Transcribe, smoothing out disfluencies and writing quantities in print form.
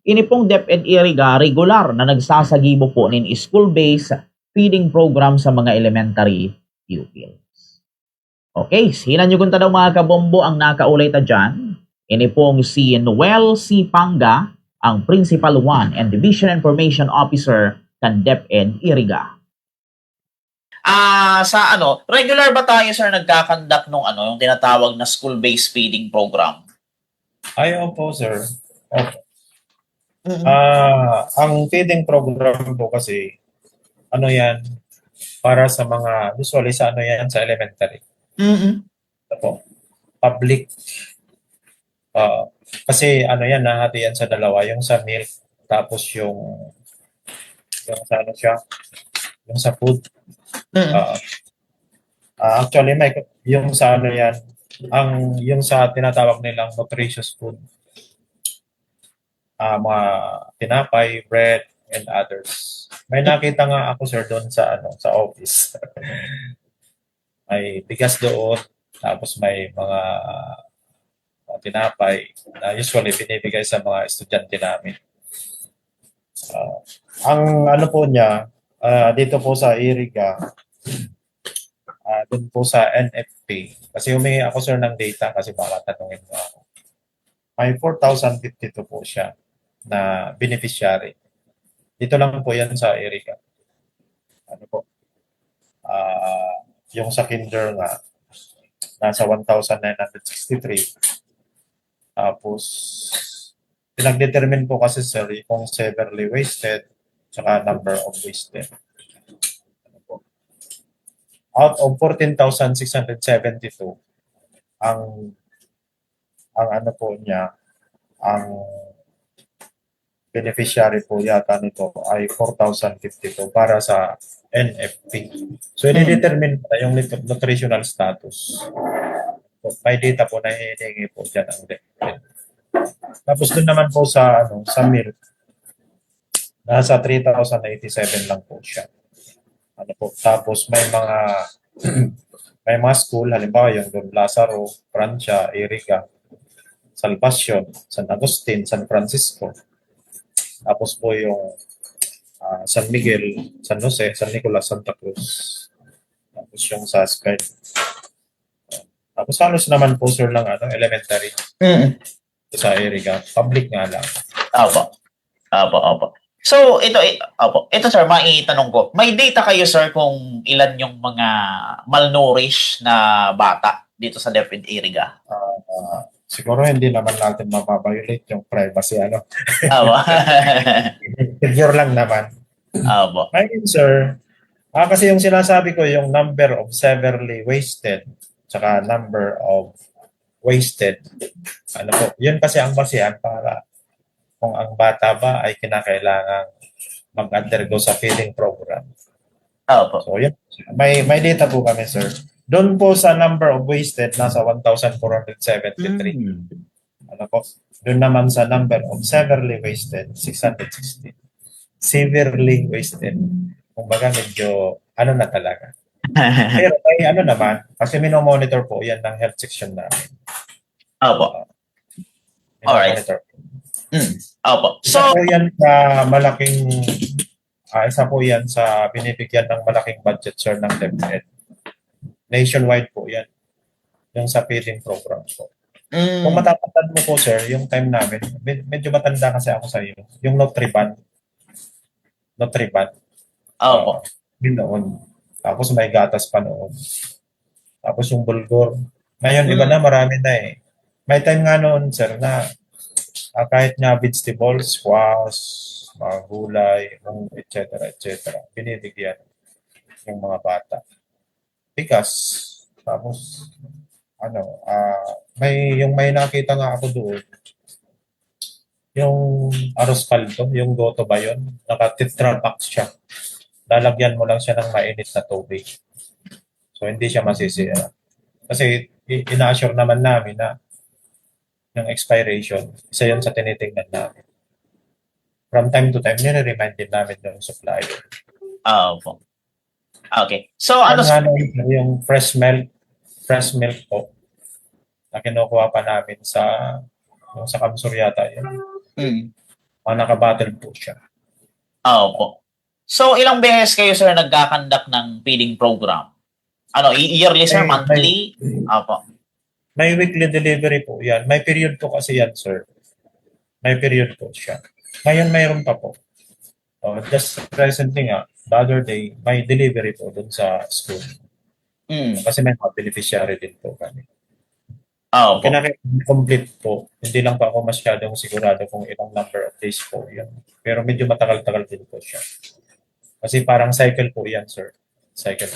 Ini pong DepEd Iriga regular na nagsasagibo po ng school-based feeding program sa mga elementary pupils. Okay, sino nyo kunta daw mga kabombo ang nakaulay ta dyan? Ini pong si Noel C. Panga, ang Principal 1 and Division Information Officer ng DepEd Iriga. Sa regular ba tayo sir nagkakandak nung yung tinatawag na school-based feeding program? Ay, opo, sir. Opo. Ang feeding program po kasi, yan, para sa mga, usually sa yan, sa elementary. Opo. Public. Kasi yan, nahati yan sa dalawa. Yung sa milk, tapos yung sa yung sa food. Actually, yung sa yan, yung sa tinatawag nilang nutritious food. Mga tinapay, bread, and others. May nakita nga ako sir doon sa office. May bigas doon, tapos may mga tinapay na usually binibigay sa mga estudyante namin. Ang po niya, dito po sa Iriga, doon po sa NFP, kasi humingi ako sir ng data kasi baka tanungin mo ako. May 4,052 po siya na beneficiary. Dito lang po yan sa Iriga. Yung sa kinder nga, nasa 1,963. Tapos, pinag-determine po kasi sir kung severely wasted saka number of wasted. Out of 14,672, ang po niya, ang beneficiary po yata nito ay 4,052 para sa NFP. So, i-determine na yung nutritional status. So, may data po na hihingi po dyan ang DepEd. Tapos doon naman po sa milk, nasa 3,087 lang po siya. Tapos may mga school, halimbawa yung Don Lazaro, Francia, Iriga, Salvacion, San Agustin, San Francisco. Tapos po yung San Miguel, San Jose, San Nicolas, Santa Cruz. Tapos yung sa Sky. Tapos halos naman po sir lang elementary. Sa Iriga, public nga lang. Opo. So, ito sir, maitanong ko. May data kayo sir kung ilan yung mga malnourished na bata dito sa DepEd Iriga? Siguro hindi naman natin mapaviolate yung privacy, Figure lang naman. Ngayon, sir, kasi yung sinasabi ko, yung number of severely wasted, saka number of wasted, yun kasi ang basihan para kung ang bata ba ay kinakailangan mag-undergo sa feeding program. So, yun. May data po kami, sir. Doon po sa number of wasted, nasa 1,473. Doon naman sa number of severely wasted, 616. Severely wasted. Kumbaga medyo, na talaga. Pero may naman, kasi minomonitor po yan ng health section namin. Alright. So, isa po yan sa isa po yan sa binibigyan ng malaking budget, sir, ng DepEd. Nationwide po yan. Yung sa feeding program po. Kung matatandaan mo po, sir, yung time namin, medyo matanda kasi ako sa iyo. Yung Nutriban. Noon. Tapos may gatas pa noon. Tapos yung bulgur. Ngayon, iba na, marami na eh. May time nga noon, sir, na kahit nga vegetables, squash, mga gulay, etc. Binibigyan yung mga bata. Bigas. Tapos, may nakita nga ako doon. Yung arroz caldo, yung goto ba yun? Naka-tetra pack siya. Lalagyan mo lang siya ng mainit na tubig. So, hindi siya masisira. Kasi, ina-assure naman namin na yung expiration, isa yun sa tinitingnan namin. From time to time, nire-remind din namin yung supplier. Okay. So, yung fresh milk po, na kinukuha pa namin sa Kamsur yata yun. nakabattle po siya. Opo. So, ilang beses kayo, sir, nagkakandak ng feeding program? Ano, yearly, sir? Monthly? Opo. May weekly delivery po yan. May period po kasi yan, sir. May period po siya. Ngayon, mayroon pa po. Just recently nga, the other day, may delivery po dun sa school. Kasi may mga beneficiary din po kami. Opo. Complete po. Hindi lang pa ako masyadong sigurado kung ilang number of days po yan. Pero medyo matagal-tagal din po siya. Kasi parang cycle po yan, sir. Cycle.